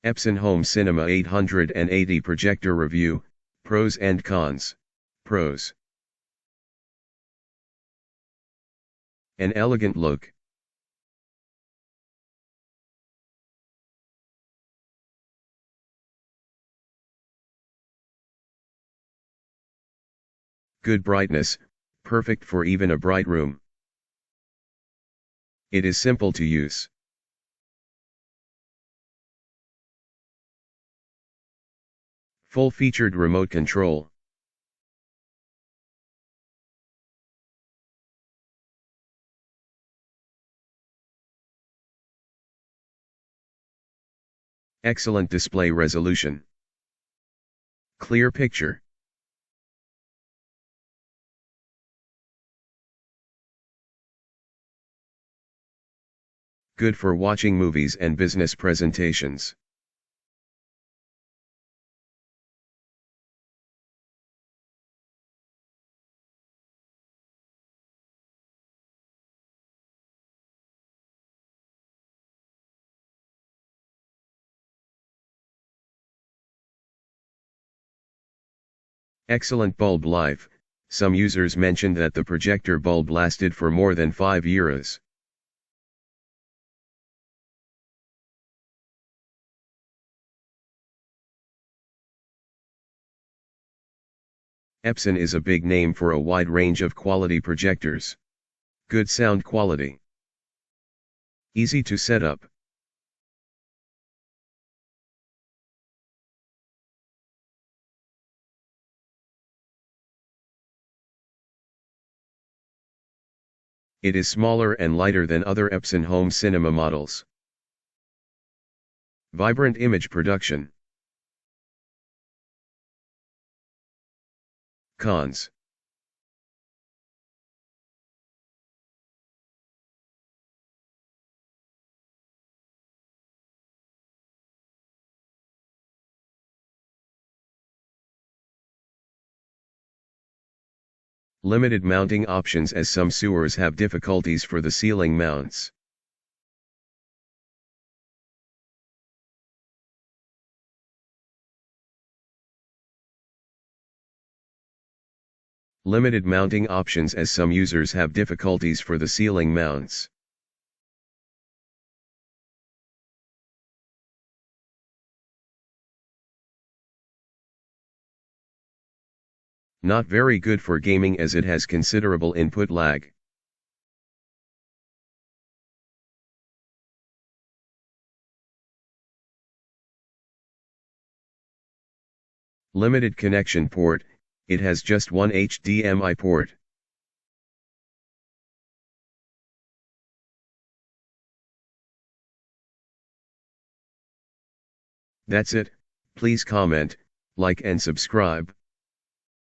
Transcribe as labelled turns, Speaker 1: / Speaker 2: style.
Speaker 1: Epson Home Cinema 880 Projector Review, Pros and Cons. Pros. An elegant look. Good brightness, perfect for even a bright room. It is simple to use. Full-featured remote control. Excellent display resolution. Clear picture. Good for watching movies and business presentations. Excellent bulb life. Some users mentioned that the projector bulb lasted for more than 5 years. Epson is a big name for a wide range of quality projectors. Good sound quality. Easy to set up. It is smaller and lighter than other Epson Home Cinema models. Vibrant image production. Cons. Limited mounting options as some sewers have difficulties for the ceiling mounts. Limited mounting options as some users have difficulties for the ceiling mounts. Not very good for gaming as it has considerable input lag. Limited connection port, it has just one HDMI port. That's it. Please comment, like and subscribe.